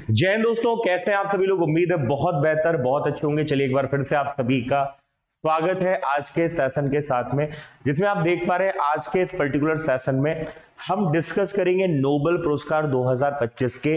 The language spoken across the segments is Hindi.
जय हिंद दोस्तों, कैसे हैं आप सभी लोग। उम्मीद है बहुत बेहतर, बहुत अच्छे होंगे। चलिए एक बार फिर से आप सभी का स्वागत है आज के सेशन के साथ में, जिसमें आप देख पा रहे हैं आज के इस पर्टिकुलर सेशन में हम डिस्कस करेंगे नोबेल पुरस्कार 2025 के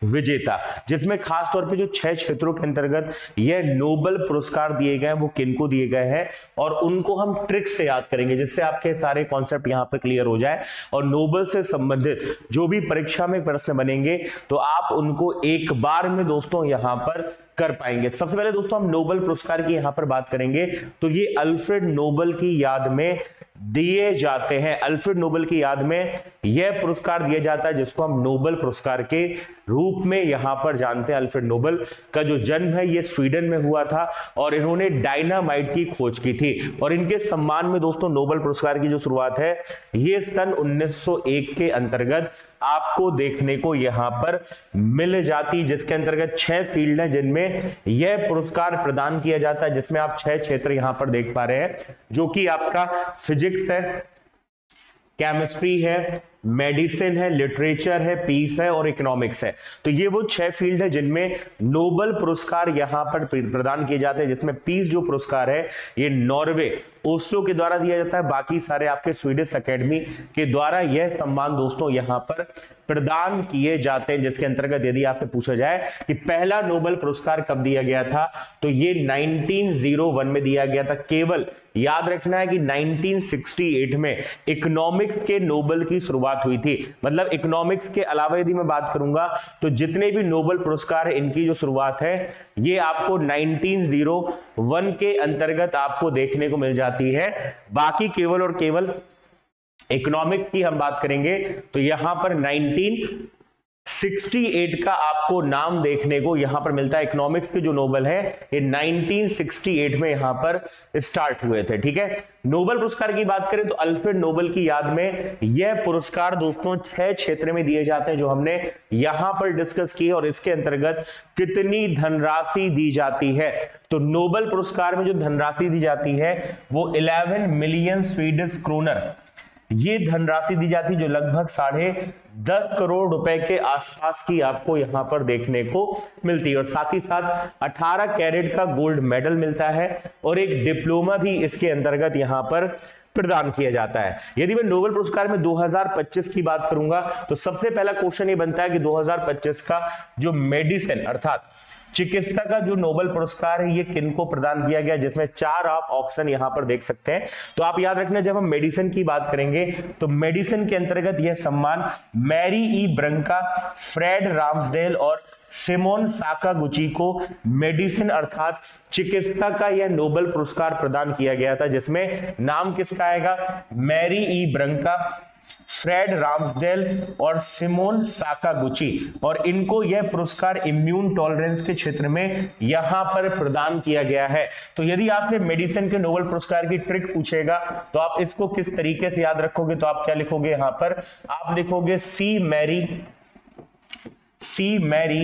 विजेता, जिसमें खास तौर पे जो 6 क्षेत्रों के अंतर्गत यह नोबेल पुरस्कार दिए गए हैं वो किनको दिए गए हैं और उनको हम ट्रिक से याद करेंगे, जिससे आपके सारे कॉन्सेप्ट यहाँ पर क्लियर हो जाए और नोबेल से संबंधित जो भी परीक्षा में प्रश्न बनेंगे तो आप उनको एक बार में दोस्तों यहाँ पर कर पाएंगे। सबसे पहले दोस्तों हम नोबेल पुरस्कार की यहां पर बात करेंगे तो ये अल्फ्रेड नोबेल की याद में दिए जाते हैं। अल्फ्रेड नोबेल की याद में यह पुरस्कार दिया जाता है जिसको हम नोबेल पुरस्कार के रूप में यहां पर जानते हैं। अल्फ्रेड नोबेल का जो जन्म है ये स्वीडन में हुआ था और इन्होंने डायनामाइट की खोज की थी और इनके सम्मान में दोस्तों नोबेल पुरस्कार की जो शुरुआत है ये सन 1901 के अंतर्गत आपको देखने को यहां पर मिल जाती, जिसके अंतर्गत 6 फील्ड हैं जिनमें यह पुरस्कार प्रदान किया जाता है, जिसमें आप 6 क्षेत्र यहां पर देख पा रहे हैं, जो कि आपका फिजिक्स है, केमिस्ट्री है, मेडिसिन है, लिटरेचर है, पीस है और इकोनॉमिक्स है। तो ये वो 6 फील्ड है जिनमें नोबेल पुरस्कार यहां पर प्रदान किए जाते हैं, जिसमें पीस जो पुरस्कार है ये नॉर्वे ओस्लो के द्वारा दिया जाता है, बाकी सारे आपके स्वीडिश एकेडमी के द्वारा यह सम्मान दोस्तों यहां पर प्रदान किए जाते हैं। जिसके अंतर्गत यदि आपसे पूछा जाए कि पहला नोबेल पुरस्कार कब दिया गया था तो ये 1901 में दिया गया था। केवल याद रखना है कि 1968 में इकोनॉमिक्स के नोबेल की शुरुआत हुई थी। मतलब इकोनॉमिक्स के अलावा यदि मैं बात करूंगा तो जितने भी नोबेल पुरस्कार है इनकी जो शुरुआत है ये आपको 1901 के अंतर्गत आपको देखने को मिल जाती है। बाकी केवल और केवल इकोनॉमिक्स की हम बात करेंगे तो यहां पर 1968 का आपको नाम देखने को यहां पर मिलता है। इकोनॉमिक्स के जो नोबेल है ये 1968 में यहां पर स्टार्ट हुए थे। ठीक है, नोबेल पुरस्कार की बात करें तो अल्फ्रेड नोबेल की याद में यह पुरस्कार दोस्तों 6 क्षेत्र में दिए जाते हैं जो हमने यहां पर डिस्कस किए और इसके अंतर्गत कितनी धनराशि दी जाती है। तो नोबेल पुरस्कार में जो धनराशि दी जाती है वो 11 मिलियन स्वीडिश क्रोनर ये धनराशि दी जाती है, जो लगभग 10.5 करोड़ रुपए के आसपास की आपको यहां पर देखने को मिलती है और साथ ही साथ 18 कैरेट का गोल्ड मेडल मिलता है और एक डिप्लोमा भी इसके अंतर्गत यहां पर प्रदान किया जाता है। यदि मैं नोबेल पुरस्कार में 2025 की बात करूंगा तो सबसे पहला क्वेश्चन ये बनता है कि 2025 का जो मेडिसिन अर्थात चिकित्सा का जो नोबेल पुरस्कार है ये किनको प्रदान किया गया, जिसमें 4 आप ऑप्शन यहां पर देख सकते हैं। तो आप याद रखना जब हम मेडिसिन की बात करेंगे तो मेडिसिन के अंतर्गत यह सम्मान मैरी ई ब्रंका, फ्रेड राम्सडेल और सिमोन साकागुची को मेडिसिन अर्थात चिकित्सा का यह नोबेल पुरस्कार प्रदान किया गया था, जिसमें नाम किसका आएगा, मैरी ई ब्रंका, फ्रेड राम्सडेल और सिमोन साकागुची, और इनको यह पुरस्कार इम्यून टॉलरेंस के क्षेत्र में यहां पर प्रदान किया गया है। तो यदि आपसे मेडिसिन के नोबेल पुरस्कार की ट्रिक पूछेगा तो आप इसको किस तरीके से याद रखोगे, तो आप क्या लिखोगे यहां पर, आप लिखोगे सी मैरी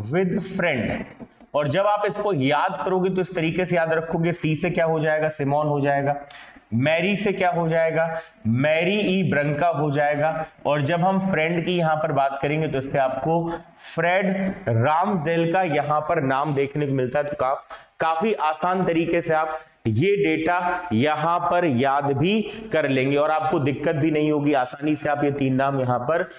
विद फ्रेंड, और जब आप इसको याद करोगे तो इस तरीके से याद रखोगे, सी से क्या हो जाएगा, सिमोन हो जाएगा, मैरी से क्या हो जाएगा, मैरी ई ब्रंका हो जाएगा, और जब हम फ्रेंड की यहां पर बात करेंगे तो इससे आपको फ्रेड राम्सडेल का यहां पर नाम देखने को मिलता है। तो काफी आसान तरीके से आप ये डेटा यहां पर याद भी कर लेंगे और आपको दिक्कत भी नहीं होगी, आसानी से आप ये 3 नाम यहां पर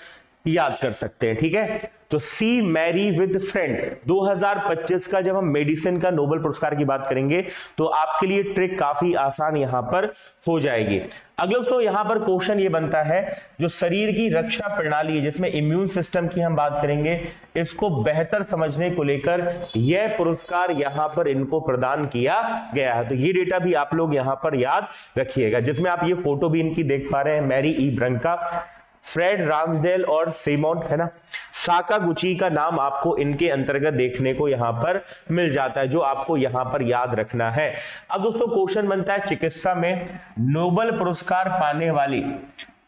याद कर सकते हैं। ठीक है, तो सी मैरी विद फ्रेंड 2025 का जब हम मेडिसिन का नोबेल पुरस्कार की बात करेंगे तो आपके लिए ट्रिक काफी आसान यहां पर हो जाएगी। अगला दोस्तों यहां पर क्वेश्चन ये बनता है, जो शरीर की रक्षा प्रणाली है जिसमें इम्यून सिस्टम की हम बात करेंगे, इसको बेहतर समझने को लेकर यह पुरस्कार यहां पर इनको प्रदान किया गया है। तो ये डेटा भी आप लोग यहां पर याद रखिएगा, जिसमें आप ये फोटो भी इनकी देख पा रहे हैं, मैरी ई ब्रंका, फ्रेड राम्सडेल और सिमोन, है ना, साकागुची का नाम आपको इनके अंतर्गत देखने को यहां पर मिल जाता है, जो आपको यहां पर याद रखना है। अब दोस्तों क्वेश्चन बनता है, चिकित्सा में नोबेल पुरस्कार पाने वाली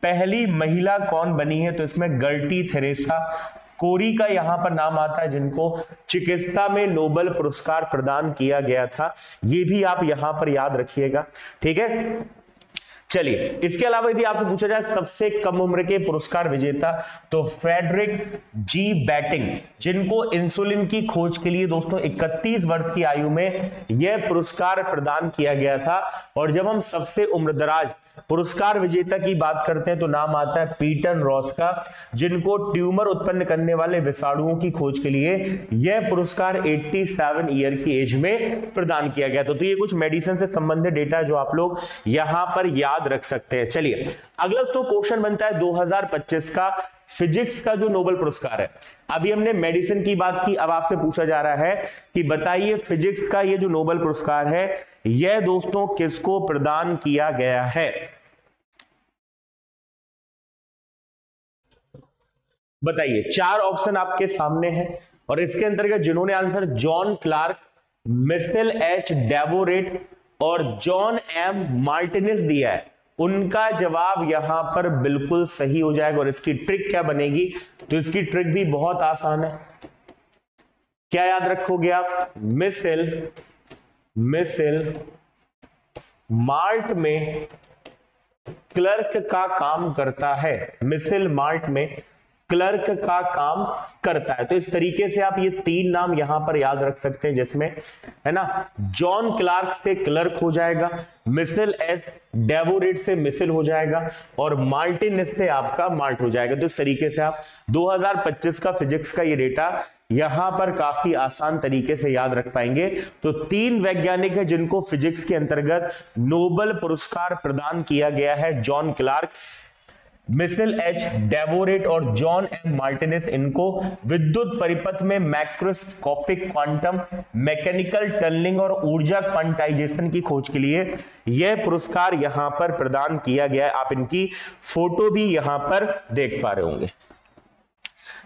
पहली महिला कौन बनी है, तो इसमें गर्टी थेरेसा कोरी का यहां पर नाम आता है, जिनको चिकित्सा में नोबेल पुरस्कार प्रदान किया गया था। ये भी आप यहां पर याद रखिएगा। ठीक है, चलिए, इसके अलावा यदि आपसे पूछा जाए सबसे कम उम्र के पुरस्कार विजेता, तो फ्रेडरिक जी बैटिंग, जिनको इंसुलिन की खोज के लिए दोस्तों 31 वर्ष की आयु में यह पुरस्कार प्रदान किया गया था। और जब हम सबसे उम्रदराज पुरस्कार विजेता की बात करते हैं तो नाम आता है पीटर रॉस का, जिनको ट्यूमर उत्पन्न करने वाले विषाणुओं की खोज के लिए यह पुरस्कार 87 ईयर की एज में प्रदान किया गया था। तो ये कुछ मेडिसिन से संबंधित डेटा है जो आप लोग यहां पर याद रख सकते हैं। चलिए, अगला तो क्वेश्चन बनता है 2025 का फिजिक्स का जो नोबेल पुरस्कार है। अभी हमने मेडिसिन की बात की, अब आपसे पूछा जा रहा है कि बताइए फिजिक्स का ये जो नोबेल पुरस्कार है यह दोस्तों किसको प्रदान किया गया है। बताइए, 4 ऑप्शन आपके सामने हैं और इसके अंतर्गत जिन्होंने answer John Clarke, Michel H Devoret और जॉन एम मार्टिनेस दिया है, उनका जवाब यहां पर बिल्कुल सही हो जाएगा। और इसकी ट्रिक क्या बनेगी, तो इसकी ट्रिक भी बहुत आसान है। क्या याद रखोगे आप, मिशेल मार्ट में क्लर्क का काम करता है, मिशेल मार्ट में क्लर्क का काम करता है। तो इस तरीके से आप ये 3 नाम यहां पर याद रख सकते हैं, जिसमें है ना जॉन क्लार्क से क्लर्क हो जाएगा, मिशेल एस डेवोरेट से मिशेल हो जाएगा और मार्टिनेस से आपका मार्ट हो जाएगा। तो इस तरीके से आप 2025 का फिजिक्स का ये डेटा यहां पर काफी आसान तरीके से याद रख पाएंगे। तो 3 वैज्ञानिक हैं जिनको फिजिक्स के अंतर्गत नोबेल पुरस्कार प्रदान किया गया है, John Clarke, Michel H Devoret और जॉन एम मार्टिनेस। इनको विद्युत परिपथ में मैक्रोस्कोपिक क्वांटम मैकेनिकल टनलिंग और ऊर्जा क्वांटाइजेशन की खोज के लिए यह पुरस्कार यहां पर प्रदान किया गया है। आप इनकी फोटो भी यहां पर देख पा रहे होंगे,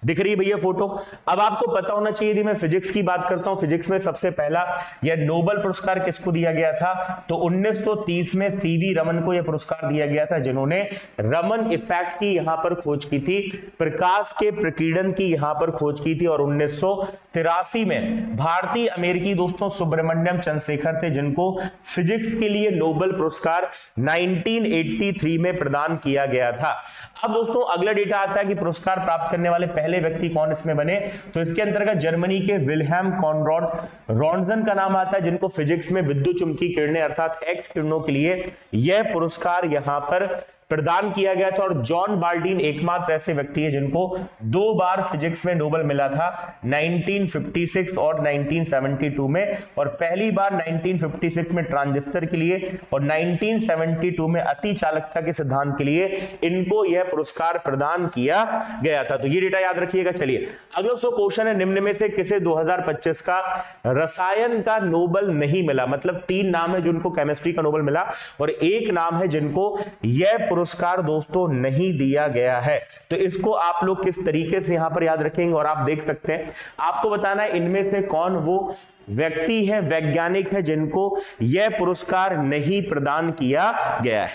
दिख रही है भैया फोटो। अब आपको पता होना चाहिए, यदि मैं फिजिक्स की बात करता हूं, फिजिक्स में सबसे पहला यह नोबेल पुरस्कार किसको दिया गया था, तो 1930 में सीवी रमन को यह पुरस्कार दिया गया था, जिन्होंने रमन इफेक्ट की यहां पर खोज की थी, प्रकाश के प्रकीर्णन की यहां पर खोज की थी। और 1983 में भारतीय अमेरिकी दोस्तों सुब्रमण्यम चंद्रशेखर थे, जिनको फिजिक्स के लिए नोबेल पुरस्कार 1983 में प्रदान किया गया था। अब दोस्तों अगला डेटा आता है कि पुरस्कार प्राप्त करने वाले पहले व्यक्ति कौन इसमें बने, तो इसके अंतर्गत जर्मनी के विल्हेम कॉनराड रॉन्जन का नाम आता है, जिनको फिजिक्स में विद्युत चुंबकीय किरणें अर्थात एक्स किरणों के लिए यह पुरस्कार यहां पर प्रदान किया गया था। और जॉन बाल्डीन एकमात्र ऐसे व्यक्ति है जिनको 2 बार फिजिक्स में नोबेल मिला था, 1956 और 1972 में, और पहली बार 1956 में ट्रांजिस्टर के लिए और 1972 में अति चालकता के सिद्धांत के लिए इनको यह पुरस्कार प्रदान किया गया था। तो ये डेटा याद रखिएगा। चलिए, अगला क्वेश्चन है, निम्न में से किसे 2025 का रसायन का नोबेल नहीं मिला। मतलब 3 नाम है जिनको केमिस्ट्री का नोबेल मिला और 1 नाम है जिनको यह पुरस्कार दोस्तों नहीं दिया गया है। तो इसको आप लोग किस तरीके से यहां पर याद रखेंगे, और आप देख सकते हैं, आपको बताना है इनमें से कौन वो व्यक्ति है, वैज्ञानिक है, जिनको यह पुरस्कार नहीं प्रदान किया गया है।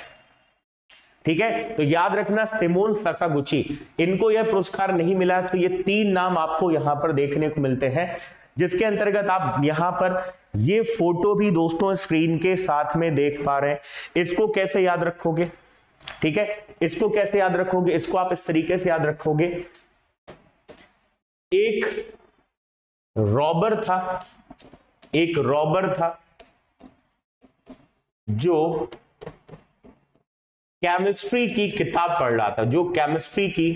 ठीक है, तो याद रखना सिमोन सकागुची, इनको यह पुरस्कार नहीं मिला। तो ये 3 नाम आपको यहां पर देखने को मिलते हैं, जिसके अंतर्गत आप यहां पर ये फोटो भी दोस्तों स्क्रीन के साथ में देख पा रहे हैं। इसको कैसे याद रखोगे, ठीक है, इसको कैसे याद रखोगे, इसको आप इस तरीके से याद रखोगे, एक रॉबर था जो केमिस्ट्री की किताब पढ़ रहा था, जो केमिस्ट्री की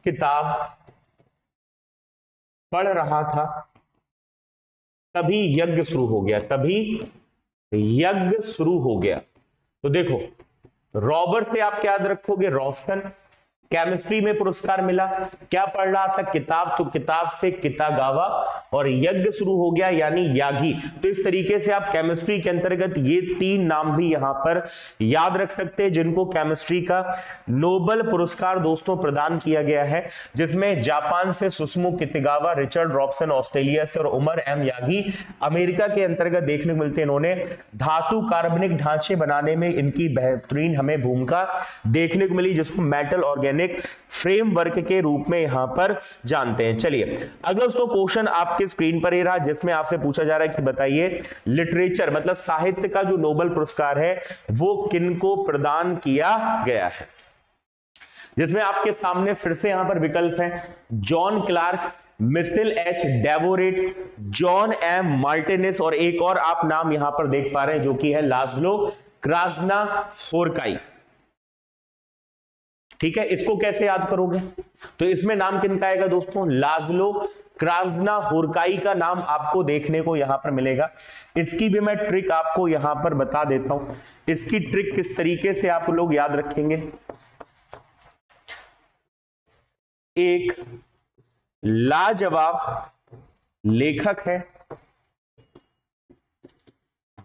किताब पढ़ रहा था, तभी यज्ञ शुरू हो गया। तो देखो, रॉबर से आप क्या याद रखोगे, रोशन, केमिस्ट्री में पुरस्कार मिला, क्या पढ़ रहा था, किताब, तो किताब से कितागावा, और यज्ञ शुरू हो गया यानी यागी। तो इस तरीके से आप केमिस्ट्री के अंतर्गत ये 3 नाम भी यहां पर याद रख सकते हैं, जिनको केमिस्ट्री का नोबेल पुरस्कार दोस्तों प्रदान किया गया है, जिसमें जापान से सुसुमु कितागावा, रिचर्ड रॉबसन ऑस्ट्रेलिया से और उमर एम यागी अमेरिका के अंतर्गत देखने को मिलते हैं। इन्होंने धातु कार्बनिक ढांचे बनाने में इनकी बेहतरीन हमें भूमिका देखने को मिली, जिसको मेटल ऑर्गेनिक ऑर्गेनिक फ्रेमवर्क के रूप में यहां पर जानते हैं। चलिए अगला दोस्तों क्वेश्चन आपके स्क्रीन पर ही रहा, जिसमें आपसे पूछा जा रहा है कि बताइए लिटरेचर मतलब साहित्य का जो नोबेल पुरस्कार है वो किनको प्रदान किया गया है, जिसमें आपके सामने फिर से यहां पर विकल्प है John Clarke, Michel H Devoret, John M Martinis और एक और आप नाम यहां पर देख पा रहे हैं जो कि है लाज़लो क्रास्नाहोरकाई। ठीक है, इसको कैसे याद करोगे? तो इसमें नाम किनका आएगा दोस्तों? लाज़लो क्रास्नाहोरकाई का नाम आपको देखने को यहां पर मिलेगा। इसकी भी मैं ट्रिक आपको यहां पर बता देता हूं। इसकी ट्रिक किस तरीके से आप लोग याद रखेंगे। एक लाजवाब लेखक है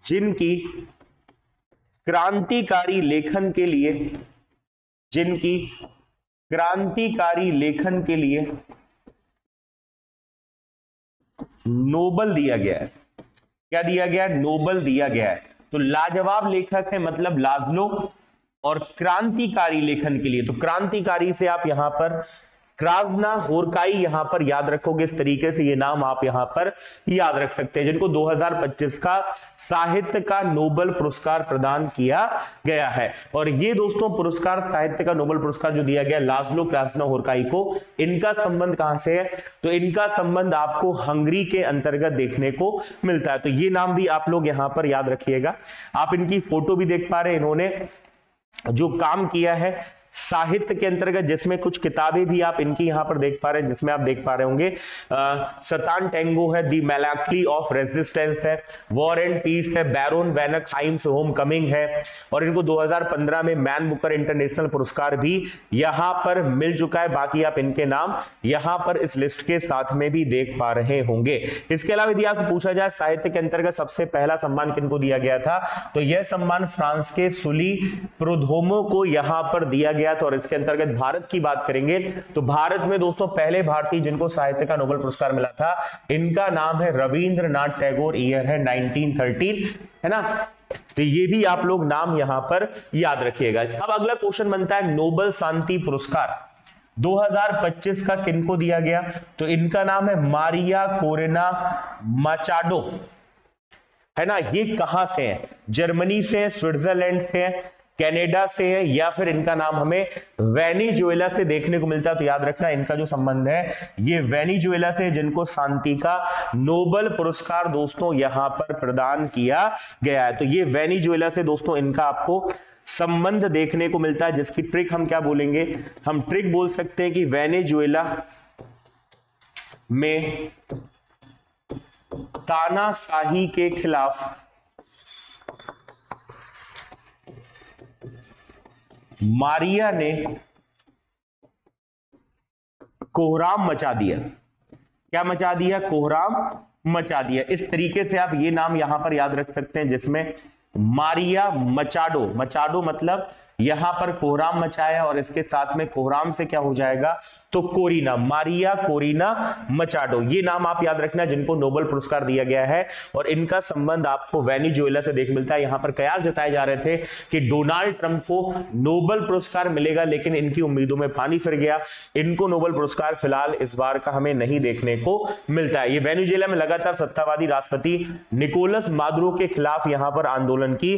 जिनकी क्रांतिकारी लेखन के लिए नोबेल दिया गया है। क्या दिया गया है? नोबेल दिया गया है। तो लाजवाब लेखक है मतलब लाज़लो, और क्रांतिकारी लेखन के लिए, तो क्रांतिकारी से आप यहां पर क्रास्नाहोरकाई यहां पर याद रखोगे। इस तरीके से ये नाम आप यहां पर याद रख सकते हैं, जिनको 2025 का साहित्य का नोबेल पुरस्कार प्रदान किया गया है। और ये दोस्तों पुरस्कार, साहित्य का नोबेल पुरस्कार जो दिया गया लाज़लो क्रास्नाहोरकाई को, इनका संबंध कहां से है? तो इनका संबंध आपको हंगरी के अंतर्गत देखने को मिलता है। तो ये नाम भी आप लोग यहां पर याद रखिएगा। आप इनकी फोटो भी देख पा रहे हैं, इन्होंने जो काम किया है साहित्य के अंतर्गत, जिसमें कुछ किताबें भी आप इनकी यहां पर देख पा रहे हैं, जिसमें आप देख पा रहे होंगे सतान टेंगो है, दी मेलांकली ऑफ रेजिस्टेंस है, वॉर एंड पीस है, बैरोन वेनकहाइम्स होम कमिंग है, और इनको 2015 में मैन बुकर इंटरनेशनल पुरस्कार भी यहां पर मिल चुका है। बाकी आप इनके नाम यहां पर इस लिस्ट के साथ में भी देख पा रहे होंगे। इसके अलावा यदि आपसे पूछा जाए साहित्य के अंतर्गत सबसे पहला सम्मान किनको दिया गया था, तो यह सम्मान फ्रांस के सुली प्रोधोमो को यहां पर दिया गया था। और इसके अंतर्गत भारत की बात करेंगे तो भारत में दोस्तों पहले भारतीय जिनको साहित्य का नोबेल पुरस्कार मिला था, इनका नाम है रविंद्रनाथ टैगोर, ईयर है 1913, है ना। तो ये भी आप लोग नाम यहां पर याद रखिएगा। अब अगला क्वेश्चन बनता है नोबेल शांति पुरस्कार 2025 का किनको दिया गया, तो इनका नाम है मारिया कोरेना मचाडो, है ना। ये कहां से है? जर्मनी से, स्विट्जरलैंड से, कनाडा से है, या फिर इनका नाम हमें वेनेजुएला से देखने को मिलता है। तो याद रखना इनका जो संबंध है ये वेनेजुएला से, जिनको शांति का नोबेल पुरस्कार दोस्तों यहां पर प्रदान किया गया है। तो ये वेनेजुएला से दोस्तों इनका आपको संबंध देखने को मिलता है, जिसकी ट्रिक हम क्या बोलेंगे? हम ट्रिक बोल सकते हैं कि वेनेजुएला में तानाशाही के खिलाफ मारिया ने कोहराम मचा दिया। क्या मचा दिया? कोहराम मचा दिया। इस तरीके से आप ये नाम यहां पर याद रख सकते हैं, जिसमें मारिया मचाडो, मचाडो मतलब यहां पर कोहराम मचाया, और इसके साथ में कोहराम से क्या हो जाएगा? तो कोरिना, मारिया कोरिना मचाडो, ये नाम आप याद रखना जिनको नोबेल पुरस्कार दिया गया है। और इनका संबंध आपको वेनेजुएला से देख मिलता है। यहां पर कयास जताए जा रहे थे कि डोनाल्ड ट्रंप को नोबेल पुरस्कार मिलेगा, लेकिन इनकी उम्मीदों में पानी फिर गया। इनको नोबेल पुरस्कार फिलहाल इस बार का हमें नहीं देखने को मिलता है। ये वेनेजुएला में लगातार सत्तावादी राष्ट्रपति निकोलस मादुरो के खिलाफ यहां पर आंदोलन की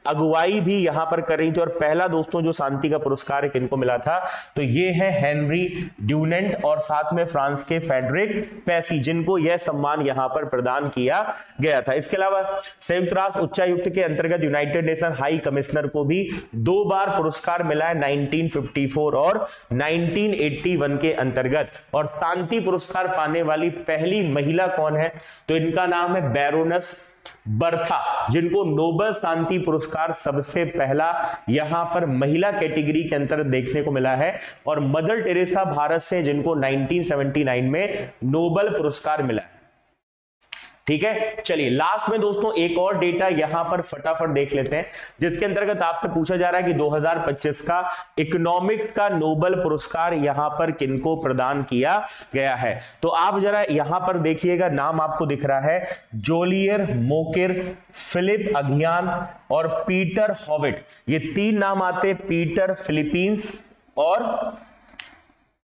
अगुवाई भी यहां पर कर रही थी। और पहला दोस्तों जो शांति का पुरस्कार किनको मिला था, तो ये है हेनरी ड्यूनेंट और साथ में फ्रांस के फ्रेडरिक पेसी, जिनको यह सम्मान यहां पर प्रदान किया गया था। इसके अलावा संयुक्त राष्ट्र उच्चायुक्त के अंतर्गत यूनाइटेड नेशन हाई कमिश्नर को भी 2 बार पुरस्कार मिला है, 1954 और 1981 के अंतर्गत। और शांति पुरस्कार पाने वाली पहली महिला कौन है, तो इनका नाम है बैरोनस बर्था, जिनको नोबेल शांति पुरस्कार सबसे पहला यहां पर महिला कैटेगरी के अंतर्गत देखने को मिला है। और मदर टेरेसा भारत से, जिनको 1979 में नोबेल पुरस्कार मिला है। ठीक है, चलिए लास्ट में दोस्तों एक और डेटा यहां पर फटाफट देख लेते हैं, जिसके अंतर्गत आपसे पूछा जा रहा है कि 2025 का इकोनॉमिक्स का नोबेल पुरस्कार यहां पर किनको प्रदान किया गया है। तो आप जरा यहां पर देखिएगा, नाम आपको दिख रहा है जोलियर मोकेर, फिलिप अगियान और पीटर हॉविट। ये 3 नाम आते हैं, पीटर फिलीपींस और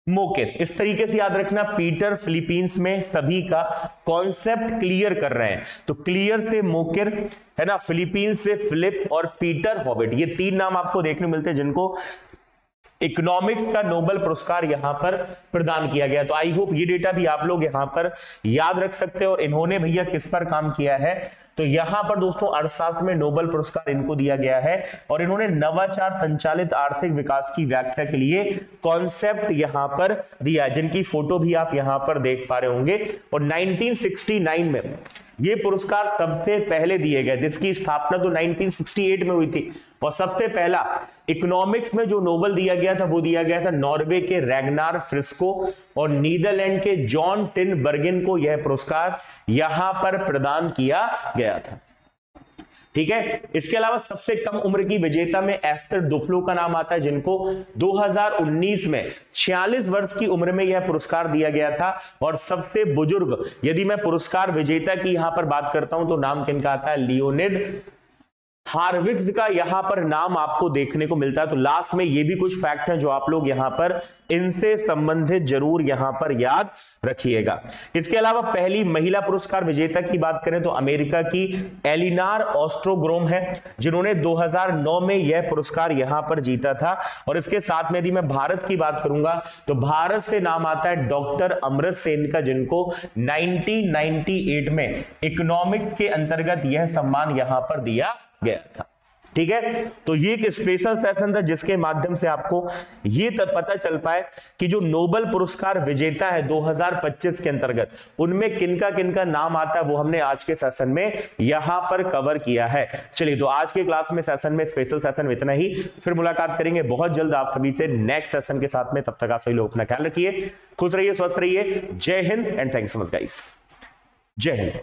मोकेर, इस तरीके से याद रखना। पीटर फिलीपींस में सभी का कॉन्सेप्ट क्लियर कर रहे हैं, तो क्लियर से मोकेर है ना, फिलीपींस से फिलिप और पीटर हॉबिट, ये 3 नाम आपको देखने मिलते हैं जिनको इकोनॉमिक्स का नोबेल पुरस्कार यहां पर प्रदान किया गया। तो आई होप ये डेटा भी आप लोग यहां पर याद रख सकते हैं। और इन्होंने भैया किस पर काम किया है, तो यहां पर दोस्तों अर्थशास्त्र में नोबेल पुरस्कार इनको दिया गया है और इन्होंने नवाचार संचालित आर्थिक विकास की व्याख्या के लिए कॉन्सेप्ट यहां पर दिया है, जिनकी फोटो भी आप यहां पर देख पा रहे होंगे। और 1969 में ये पुरस्कार सबसे पहले दिए गए, जिसकी स्थापना तो 1968 में हुई थी। और सबसे पहला इकोनॉमिक्स में जो नोबेल दिया गया था वो दिया गया था नॉर्वे के रैगनार फ्रिस्को और नीदरलैंड के जॉन टिन बर्गिन को यह पुरस्कार यहां पर प्रदान किया गया था। ठीक है, इसके अलावा सबसे कम उम्र की विजेता में एस्टर डुफ्लो का नाम आता है, जिनको 2019 में 46 वर्ष की उम्र में यह पुरस्कार दिया गया था। और सबसे बुजुर्ग यदि मैं पुरस्कार विजेता की यहां पर बात करता हूं तो नाम किनका आता है, लियोनिड हार्विट्ज का यहां पर नाम आपको देखने को मिलता है। तो लास्ट में ये भी कुछ फैक्ट हैं जो आप लोग यहां पर इनसे संबंधित जरूर यहां पर याद रखिएगा। इसके अलावा पहली महिला पुरस्कार विजेता की बात करें तो अमेरिका की एलिनार ऑस्ट्रोग्रोम है, जिन्होंने 2009 में यह पुरस्कार यहां पर जीता था। और इसके साथ में यदि मैं भारत की बात करूंगा तो भारत से नाम आता है डॉक्टर अमृत सेन का, जिनको 1998 में इकोनॉमिक्स के अंतर्गत यह सम्मान यहां पर दिया गया था। ठीक है, तो ये एक स्पेशल सेशन था जिसके माध्यम से आपको ये पता चल पाए कि जो नोबेल पुरस्कार विजेता है 2025 के अंतर्गत उनमें किनका किनका नाम आता है वो हमने आज के सेशन में यहां पर कवर किया है। चलिए, तो आज के क्लास में सेशन में स्पेशल सेशन में इतना ही, फिर मुलाकात करेंगे बहुत जल्द आप सभी से नेक्स्ट सेशन के साथ में। तब तक आप सभी लोग अपना ख्याल रखिए, खुश रहिए, स्वस्थ रहिए। जय Hind and thanks so much guys. जय हिंद।